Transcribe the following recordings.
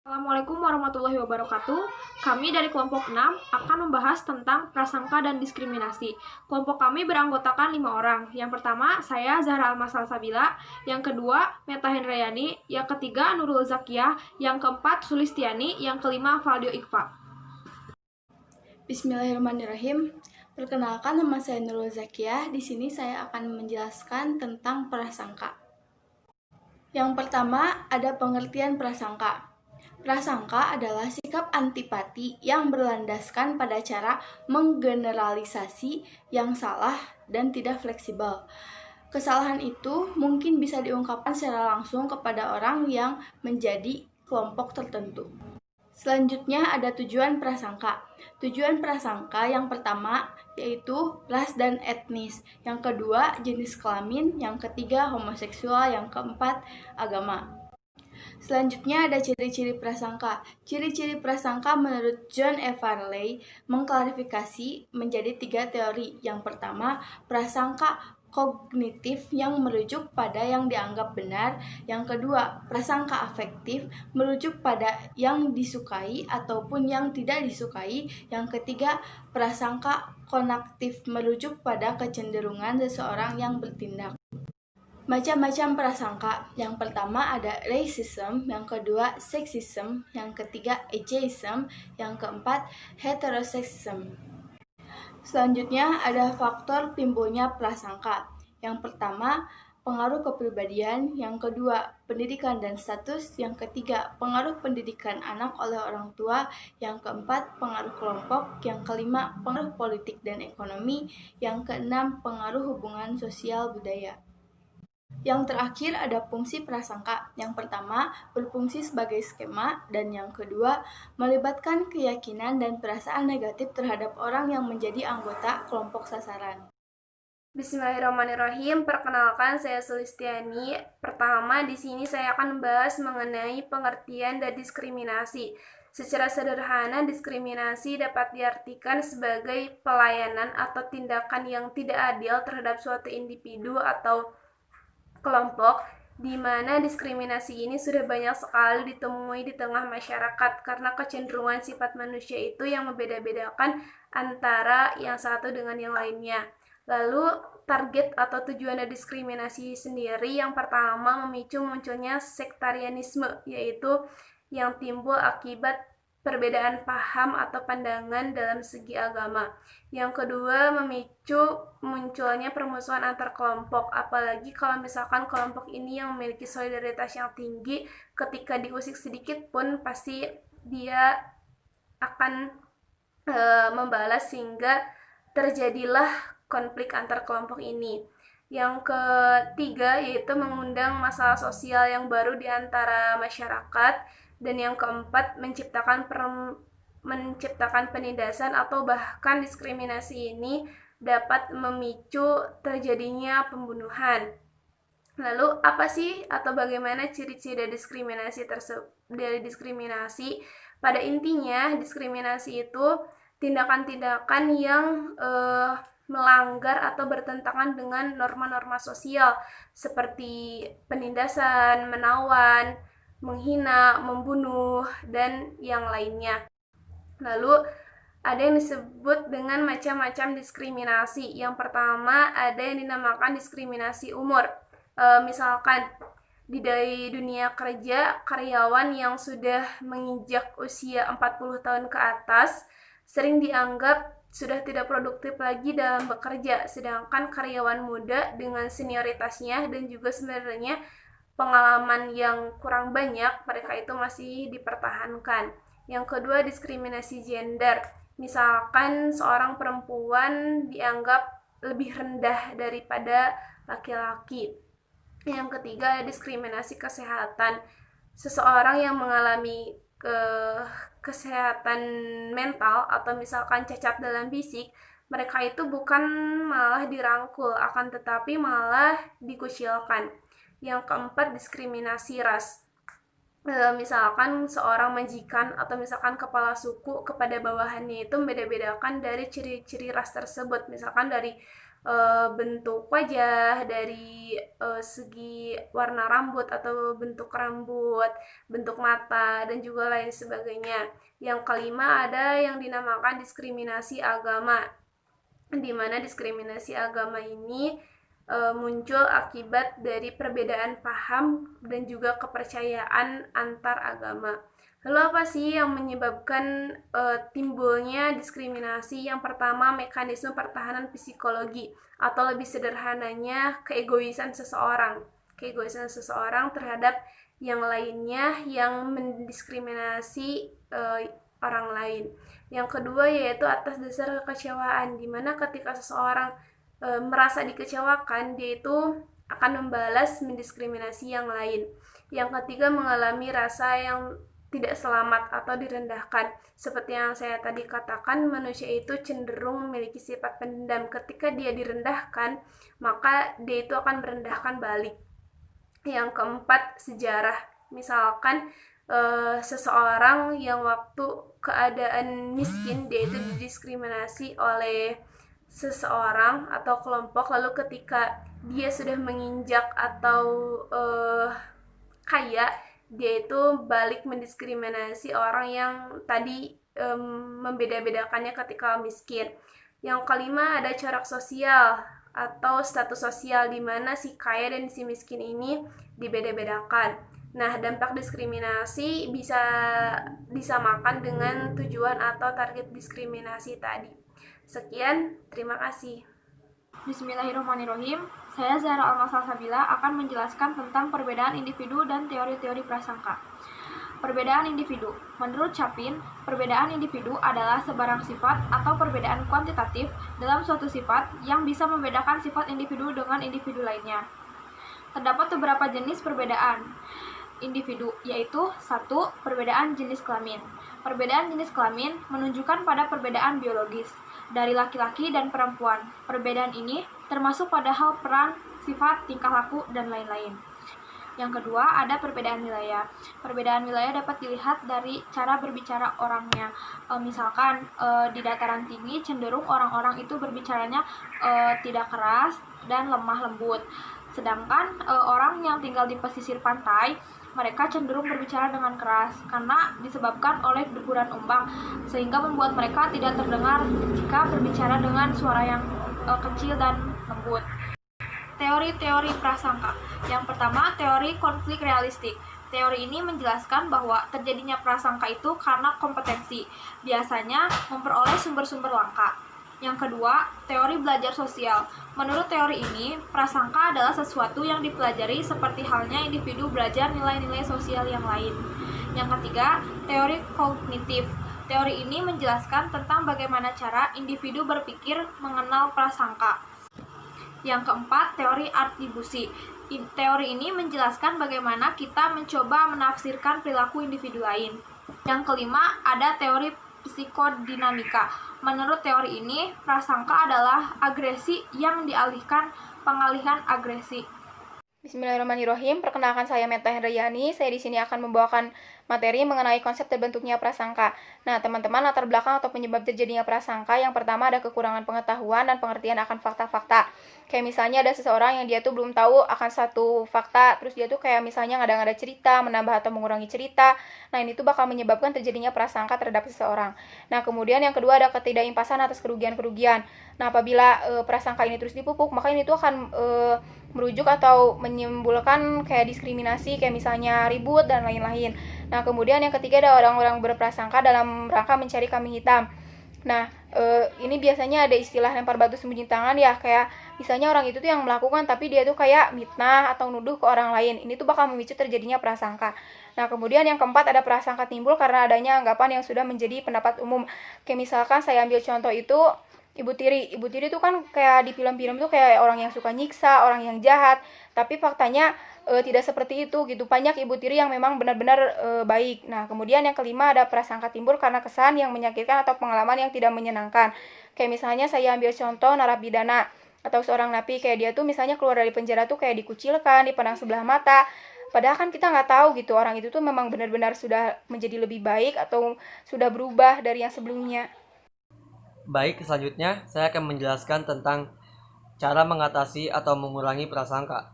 Assalamualaikum warahmatullahi wabarakatuh. Kami dari kelompok 6 akan membahas tentang prasangka dan diskriminasi. Kelompok kami beranggotakan 5 orang. Yang pertama, saya Zahra Almas-Salsabila. Yang kedua, Meta Hendrayani. Yang ketiga, Nurul Zakiyah. Yang keempat, Sulistiani. Yang kelima, Valdio Iqfa. Bismillahirrahmanirrahim. Perkenalkan, nama saya Nurul Zakiyah. Di sini saya akan menjelaskan tentang prasangka. Yang pertama, ada pengertian prasangka. Prasangka adalah sikap antipati yang berlandaskan pada cara menggeneralisasi yang salah dan tidak fleksibel. Kesalahan itu mungkin bisa diungkapkan secara langsung kepada orang yang menjadi kelompok tertentu. Selanjutnya ada tujuan prasangka. Tujuan prasangka yang pertama yaitu ras dan etnis, yang kedua jenis kelamin, yang ketiga homoseksual, yang keempat agama. Selanjutnya ada ciri-ciri prasangka. Ciri-ciri prasangka menurut John F. Farley mengklarifikasi menjadi 3 teori. Yang pertama, prasangka kognitif yang merujuk pada yang dianggap benar. Yang kedua, prasangka afektif merujuk pada yang disukai ataupun yang tidak disukai. Yang ketiga, prasangka konaktif merujuk pada kecenderungan seseorang yang bertindak. Macam-macam prasangka. Yang pertama ada racism, yang kedua sexism, yang ketiga ageism, yang keempat heterosexism. Selanjutnya ada faktor timbulnya prasangka. Yang pertama, pengaruh kepribadian, yang kedua, pendidikan dan status, yang ketiga, pengaruh pendidikan anak oleh orang tua, yang keempat, pengaruh kelompok, yang kelima, pengaruh politik dan ekonomi, yang keenam, pengaruh hubungan sosial budaya. Yang terakhir ada fungsi prasangka. Yang pertama, berfungsi sebagai skema, dan yang kedua, melibatkan keyakinan dan perasaan negatif terhadap orang yang menjadi anggota kelompok sasaran. Bismillahirrahmanirrahim. Perkenalkan, saya Sulistiani. Pertama, di sini saya akan membahas mengenai pengertian dan diskriminasi. Secara sederhana, diskriminasi dapat diartikan sebagai pelayanan atau tindakan yang tidak adil terhadap suatu individu atau kelompok, di mana diskriminasi ini sudah banyak sekali ditemui di tengah masyarakat karena kecenderungan sifat manusia itu yang membeda-bedakan antara yang satu dengan yang lainnya. Lalu target atau tujuan dari diskriminasi sendiri yang pertama memicu munculnya sektarianisme, yaitu yang timbul akibat perbedaan paham atau pandangan dalam segi agama. Yang kedua, memicu munculnya permusuhan antar kelompok, apalagi kalau misalkan kelompok ini yang memiliki solidaritas yang tinggi, ketika diusik sedikit pun pasti dia akan membalas sehingga terjadilah konflik antar kelompok ini. Yang ketiga yaitu mengundang masalah sosial yang baru di antara masyarakat, dan yang keempat menciptakan penindasan atau bahkan diskriminasi ini dapat memicu terjadinya pembunuhan. Lalu apa sih atau bagaimana ciri-ciri dari diskriminasi? Pada intinya, diskriminasi itu tindakan-tindakan yang melanggar atau bertentangan dengan norma-norma sosial seperti penindasan, menawan, menghina, membunuh, dan yang lainnya. Lalu ada yang disebut dengan macam-macam diskriminasi. Yang pertama ada yang dinamakan diskriminasi umur. Misalkan di dunia kerja, karyawan yang sudah menginjak usia 40 tahun ke atas sering dianggap sudah tidak produktif lagi dalam bekerja, sedangkan karyawan muda dengan senioritasnya dan juga sebenarnya pengalaman yang kurang banyak, mereka itu masih dipertahankan. Yang kedua, diskriminasi gender. Misalkan seorang perempuan dianggap lebih rendah daripada laki-laki. Yang ketiga, diskriminasi kesehatan. Seseorang yang mengalami kesehatan mental atau misalkan cacat dalam fisik, mereka itu bukan malah dirangkul, akan tetapi malah dikucilkan. Yang keempat, diskriminasi ras. Misalkan seorang majikan atau misalkan kepala suku kepada bawahannya itu membeda-bedakan dari ciri-ciri ras tersebut, misalkan dari bentuk wajah, dari segi warna rambut atau bentuk rambut, bentuk mata, dan juga lain sebagainya. Yang kelima ada yang dinamakan diskriminasi agama, di mana diskriminasi agama ini muncul akibat dari perbedaan paham dan juga kepercayaan antar agama. Lalu apa sih yang menyebabkan timbulnya diskriminasi? Yang pertama, mekanisme pertahanan psikologi, atau lebih sederhananya keegoisan seseorang. Keegoisan seseorang terhadap yang lainnya yang mendiskriminasi orang lain. Yang kedua yaitu atas dasar kekecewaan, di mana ketika seseorang merasa dikecewakan, dia itu akan membalas mendiskriminasi yang lain. Yang ketiga, mengalami rasa yang tidak selamat atau direndahkan. Seperti yang saya tadi katakan, manusia itu cenderung memiliki sifat pendendam. Ketika dia direndahkan, maka dia itu akan merendahkan balik. Yang keempat, sejarah. Misalkan seseorang yang waktu keadaan miskin, dia itu didiskriminasi oleh seseorang atau kelompok, lalu ketika dia sudah menginjak atau kaya, dia itu balik mendiskriminasi orang yang tadi membeda-bedakannya ketika miskin. Yang kelima ada corak sosial atau status sosial, di mana si kaya dan si miskin ini dibeda-bedakan. Nah, dampak diskriminasi bisa disamakan dengan tujuan atau target diskriminasi tadi. Sekian, terima kasih. Bismillahirrahmanirrahim. Saya Zahra Almasal-Sabila akan menjelaskan tentang perbedaan individu dan teori-teori prasangka. Perbedaan individu. Menurut Chapin, perbedaan individu adalah sebarang sifat atau perbedaan kuantitatif dalam suatu sifat yang bisa membedakan sifat individu dengan individu lainnya. Terdapat beberapa jenis perbedaan individu, yaitu 1. Perbedaan jenis kelamin. Perbedaan jenis kelamin menunjukkan pada perbedaan biologis dari laki-laki dan perempuan. Perbedaan ini termasuk pada hal peran, sifat, tingkah laku, dan lain-lain. Yang kedua, ada perbedaan wilayah. Perbedaan wilayah dapat dilihat dari cara berbicara orangnya. Misalkan di dataran tinggi cenderung orang-orang itu berbicaranya tidak keras dan lemah lembut. Sedangkan orang yang tinggal di pesisir pantai, mereka cenderung berbicara dengan keras karena disebabkan oleh deburan ombak, sehingga membuat mereka tidak terdengar jika berbicara dengan suara yang kecil dan lembut. Teori-teori prasangka. Yang pertama, teori konflik realistik. Teori ini menjelaskan bahwa terjadinya prasangka itu karena kompetensi, biasanya memperoleh sumber-sumber langka. Yang kedua, teori belajar sosial. Menurut teori ini, prasangka adalah sesuatu yang dipelajari seperti halnya individu belajar nilai-nilai sosial yang lain. Yang ketiga, teori kognitif. Teori ini menjelaskan tentang bagaimana cara individu berpikir mengenal prasangka. Yang keempat, teori atribusi. Teori ini menjelaskan bagaimana kita mencoba menafsirkan perilaku individu lain. Yang kelima, ada teori psikodinamika. Menurut teori ini, prasangka adalah agresi yang dialihkan pengalihan agresi. Bismillahirrahmanirrahim. Perkenalkan, saya Meta Hendriani. Saya di sini akan membawakan materi mengenai konsep terbentuknya prasangka. Nah, teman-teman, latar belakang atau penyebab terjadinya prasangka, yang pertama ada kekurangan pengetahuan dan pengertian akan fakta-fakta. Kayak misalnya ada seseorang yang dia tuh belum tahu akan satu fakta, terus dia tuh kayak misalnya ngada-ngada cerita, menambah atau mengurangi cerita. Nah, ini tuh bakal menyebabkan terjadinya prasangka terhadap seseorang. Nah, kemudian yang kedua ada ketidakimpasan atas kerugian-kerugian. Nah, apabila prasangka ini terus dipupuk, maka ini tuh akan merujuk atau menimbulkan kayak diskriminasi, kayak misalnya ribut dan lain-lain. Nah, kemudian yang ketiga ada orang-orang berprasangka dalam rangka mencari kambing hitam. Nah, ini biasanya ada istilah lempar batu sembunyi tangan ya, kayak misalnya orang itu tuh yang melakukan tapi dia tuh kayak mitnah atau nuduh ke orang lain. Ini tuh bakal memicu terjadinya prasangka. Nah, kemudian yang keempat ada prasangka timbul karena adanya anggapan yang sudah menjadi pendapat umum. Kayak misalkan saya ambil contoh itu Ibu Tiri. Ibu Tiri tuh kan kayak di film-film tuh kayak orang yang suka nyiksa, orang yang jahat. Tapi faktanya tidak seperti itu gitu. Banyak Ibu Tiri yang memang benar-benar baik. Nah, kemudian yang kelima ada prasangka timbul karena kesan yang menyakitkan atau pengalaman yang tidak menyenangkan. Kayak misalnya saya ambil contoh narapidana atau seorang napi, kayak dia tuh misalnya keluar dari penjara tuh kayak dikucilkan, dipandang sebelah mata. Padahal kan kita nggak tahu gitu orang itu tuh memang benar-benar sudah menjadi lebih baik atau sudah berubah dari yang sebelumnya. Baik, selanjutnya saya akan menjelaskan tentang Cara mengatasi atau mengurangi prasangka.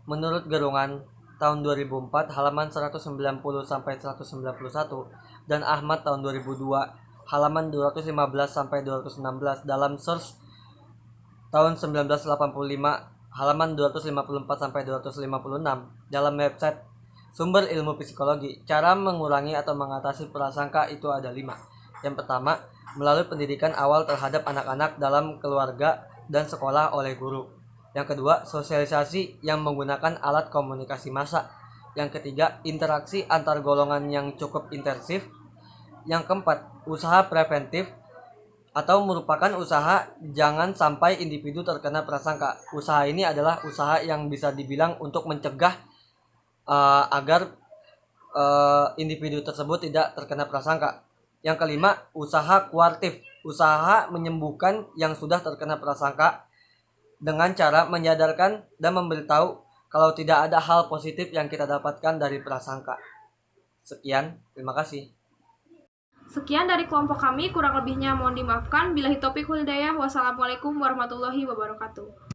Menurut Gerungan tahun 2004 halaman 190 sampai 191 dan Ahmad tahun 2002 halaman 215 sampai 216 dalam Search tahun 1985 halaman 254 sampai 256 dalam website Sumber Ilmu Psikologi. Cara mengurangi atau mengatasi prasangka itu ada 5. Yang pertama, melalui pendidikan awal terhadap anak-anak dalam keluarga dan sekolah oleh guru. Yang kedua, sosialisasi yang menggunakan alat komunikasi massa. Yang ketiga, interaksi antar golongan yang cukup intensif. Yang keempat, usaha preventif atau merupakan usaha jangan sampai individu terkena prasangka. Usaha ini adalah usaha yang bisa dibilang untuk mencegah agar individu tersebut tidak terkena prasangka. Yang kelima, usaha kuartif, usaha menyembuhkan yang sudah terkena prasangka dengan cara menyadarkan dan memberitahu kalau tidak ada hal positif yang kita dapatkan dari prasangka. Sekian, terima kasih. Sekian dari kelompok kami, kurang lebihnya mohon dimaafkan. Billahi taufiq wal hidayah. Wassalamualaikum warahmatullahi wabarakatuh.